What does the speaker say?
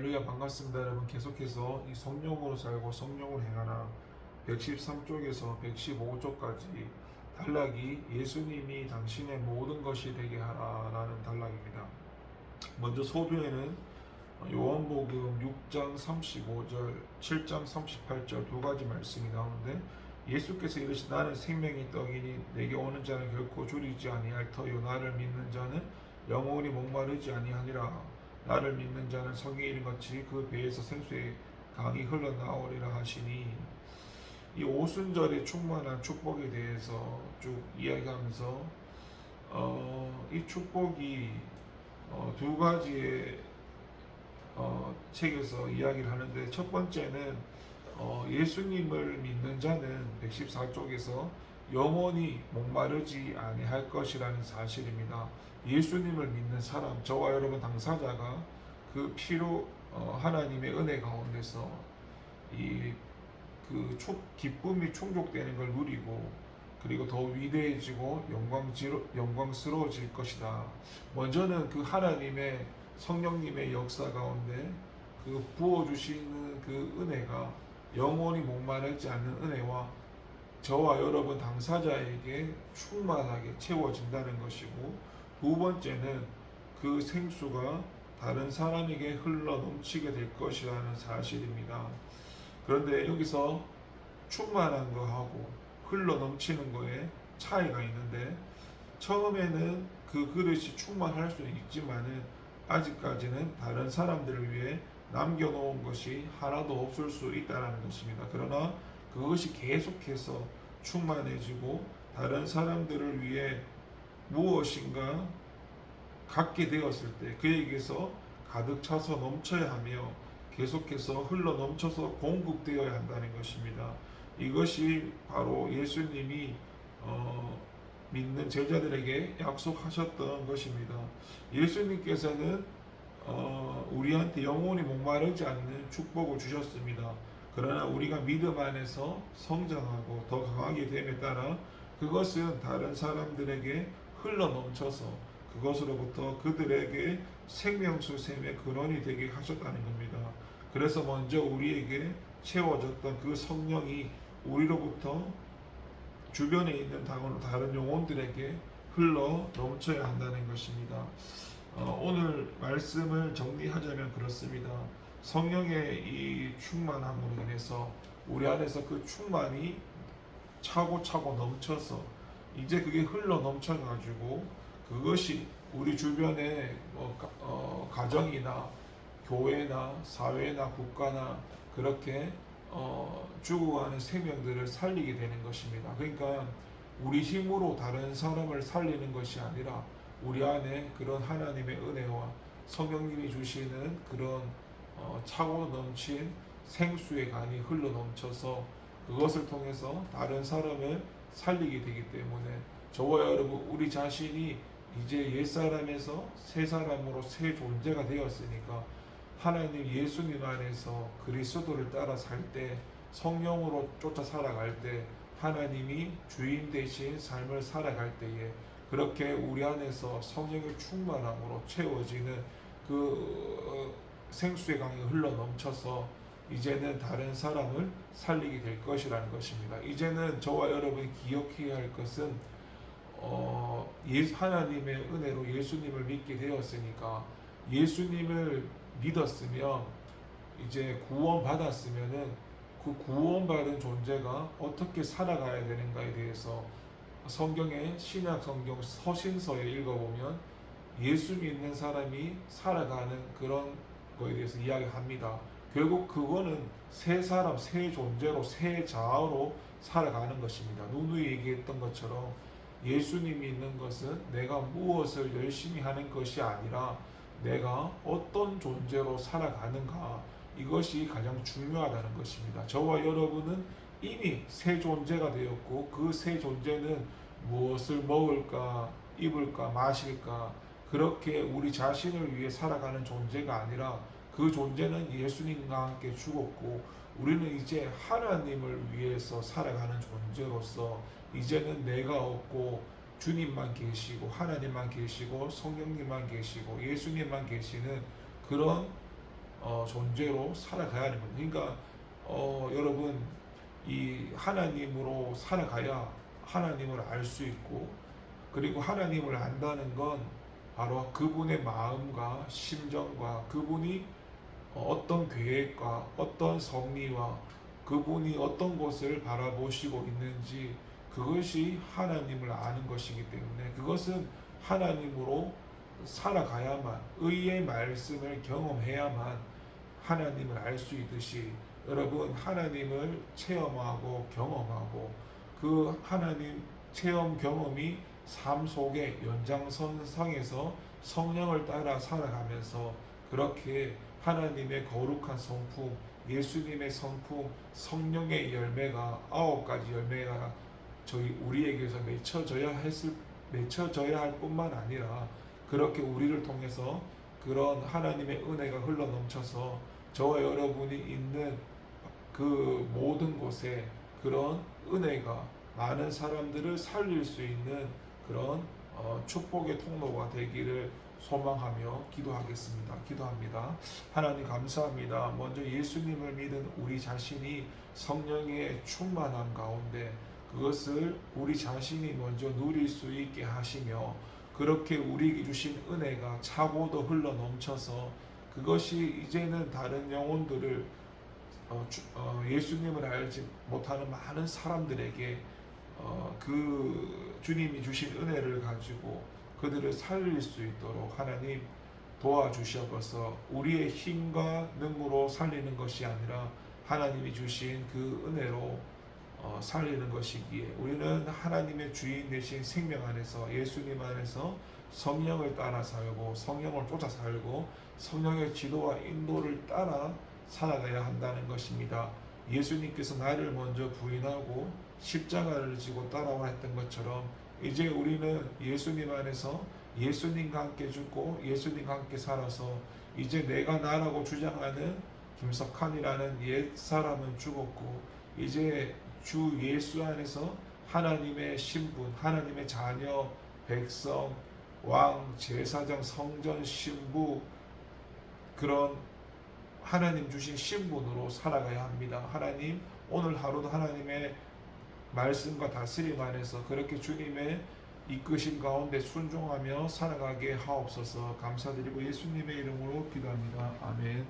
할렐루야, 반갑습니다. 여러분, 계속해서 이 성령으로 살고 성령으로 행하라 113쪽에서 115쪽까지 단락이 예수님이 당신의 모든 것이 되게 하라 라는 단락입니다. 먼저 소두에는 요한복음 6장 35절 7장 38절 두 가지 말씀이 나오는데, 예수께서 이르시되 나는 생명의 떡이니 내게 오는 자는 결코 줄이지 아니할 터요 나를 믿는 자는 영원히 목마르지 아니하니라. 나를 믿는 자는 성경에 이른같이 그 배에서 생수의 강이 흘러나오리라 하시니, 이 오순절의 충만한 축복에 대해서 쭉 이야기하면서 이 축복이 두 가지의 책에서 이야기를 하는데, 첫 번째는 예수님을 믿는 자는 114쪽에서 영원히 목마르지 아니할 것이라는 사실입니다. 예수님을 믿는 사람, 저와 여러분 당사자가 그 피로 하나님의 은혜 가운데서 기쁨이 충족되는 걸 누리고, 그리고 더 위대해지고 영광스러워질 것이다. 먼저는 그 하나님의 성령님의 역사 가운데 그 부어주시는 그 은혜가 영원히 목마르지 않는 은혜와 저와 여러분 당사자에게 충만하게 채워진다는 것이고, 두 번째는 그 생수가 다른 사람에게 흘러 넘치게 될 것이라는 사실입니다. 그런데 여기서 충만한 거하고 흘러 넘치는 거에 차이가 있는데, 처음에는 그 그릇이 충만할 수는 있지만은 아직까지는 다른 사람들을 위해 남겨놓은 것이 하나도 없을 수 있다는 것입니다. 그러나 그것이 계속해서 충만해지고 다른 사람들을 위해 무엇인가 갖게 되었을 때 그에게서 가득 차서 넘쳐야 하며 계속해서 흘러 넘쳐서 공급되어야 한다는 것입니다. 이것이 바로 예수님이 믿는 제자들에게 약속하셨던 것입니다. 예수님께서는 우리한테 영원히 목마르지 않는 축복을 주셨습니다. 그러나 우리가 믿음 안에서 성장하고 더 강하게 됨에 따라 그것은 다른 사람들에게 흘러 넘쳐서 그것으로부터 그들에게 생명수 샘의 근원이 되게 하셨다는 겁니다. 그래서 먼저 우리에게 채워졌던 그 성령이 우리로부터 주변에 있는 다른 영혼들에게 흘러 넘쳐야 한다는 것입니다. 오늘 말씀을 정리하자면 그렇습니다. 성령의 이 충만함으로 인해서 우리 안에서 그 충만이 차고 넘쳐서 이제 그게 흘러 넘쳐가지고 그것이 우리 주변의 가정이나 교회나 사회나 국가나 그렇게 죽어가는 생명들을 살리게 되는 것입니다. 그러니까 우리 힘으로 다른 사람을 살리는 것이 아니라 우리 안에 그런 하나님의 은혜와 성령님이 주시는 그런 차고 넘친 생수의 강이 흘러 넘쳐서 그것을 통해서 다른 사람을 살리게 되기 때문에 저와 여러분 우리 자신이 이제 옛사람에서 새 사람으로 새 존재가 되었으니까 하나님 예수님 안에서 그리스도를 따라 살 때, 성령으로 쫓아 살아갈 때, 하나님이 주인 되신 삶을 살아갈 때에 그렇게 우리 안에서 성령의 충만함으로 채워지는 그 생수의 강이 흘러 넘쳐서 이제는 다른 사람을 살리게 될 것이라는 것입니다. 이제는 저와 여러분이 기억해야 할 것은 하나님의 은혜로 예수님을 믿게 되었으니까, 예수님을 믿었으면 이제 구원 받았으면은 그 구원받은 존재가 어떻게 살아가야 되는가에 대해서 성경의 신약 성경 서신서에 읽어보면 예수 믿는 사람이 살아가는 그런 거에 대해서 이야기합니다. 결국 그거는 새 사람, 새 존재로, 새 자아로 살아가는 것입니다. 누누이 얘기했던 것처럼 예수님이 있는 것은 내가 무엇을 열심히 하는 것이 아니라 내가 어떤 존재로 살아가는가, 이것이 가장 중요하다는 것입니다. 저와 여러분은 이미 새 존재가 되었고 그 새 존재는 무엇을 먹을까, 입을까, 마실까 그렇게 우리 자신을 위해 살아가는 존재가 아니라 그 존재는 예수님과 함께 죽었고 우리는 이제 하나님을 위해서 살아가는 존재로서 이제는 내가 없고 주님만 계시고 하나님만 계시고 성령님만 계시고 예수님만 계시는 그런 존재로 살아가야 하는 겁니다. 그러니까 여러분, 이 하나님으로 살아가야 하나님을 알 수 있고, 그리고 하나님을 안다는 건 바로 그분의 마음과 심정과 그분이 어떤 계획과 어떤 섭리와 그분이 어떤 것을 바라보시고 있는지, 그것이 하나님을 아는 것이기 때문에, 그것은 하나님으로 살아가야만, 의의 말씀을 경험해야만 하나님을 알 수 있듯이, 여러분, 하나님을 체험하고 경험하고 그 하나님 체험 경험이 삶 속의 연장선상에서 성령을 따라 살아가면서 그렇게 하나님의 거룩한 성품, 예수님의 성품, 성령의 열매가 9가지 열매가 우리에게서 맺혀져야 할 뿐만 아니라, 그렇게 우리를 통해서 그런 하나님의 은혜가 흘러 넘쳐서 저와 여러분이 있는 그 모든 곳에 그런 은혜가 많은 사람들을 살릴 수 있는 그런 축복의 통로가 되기를 소망하며 기도합니다. 하나님, 감사합니다. 먼저 예수님을 믿은 우리 자신이 성령의 충만함 가운데 그것을 우리 자신이 먼저 누릴 수 있게 하시며, 그렇게 우리에게 주신 은혜가 차고도 흘러 넘쳐서 그것이 이제는 다른 영혼들을 예수님을 알지 못하는 많은 사람들에게 그 주님이 주신 은혜를 가지고 그들을 살릴 수 있도록 하나님 도와주셔서, 우리의 힘과 능으로 살리는 것이 아니라 하나님이 주신 그 은혜로 살리는 것이기에, 우리는 하나님의 주인 되신 생명 안에서, 예수님 안에서 성령을 따라 살고 성령을 쫓아 살고 성령의 지도와 인도를 따라 살아가야 한다는 것입니다. 예수님께서 나를 먼저 부인하고 십자가를 지고 따라오라 했던 것처럼, 이제 우리는 예수님 안에서 예수님과 함께 죽고 예수님과 함께 살아서, 이제 내가 나라고 주장하는 김석환이라는 옛 사람은 죽었고, 이제 주 예수 안에서 하나님의 신분, 하나님의 자녀, 백성, 왕, 제사장, 성전, 신부, 그런 하나님 주신 신분으로 살아가야 합니다. 하나님, 오늘 하루도 하나님의 말씀과 다스림 안에서 그렇게 주님의 이끄신 가운데 순종하며 살아가게 하옵소서. 감사드리고 예수님의 이름으로 기도합니다. 아멘.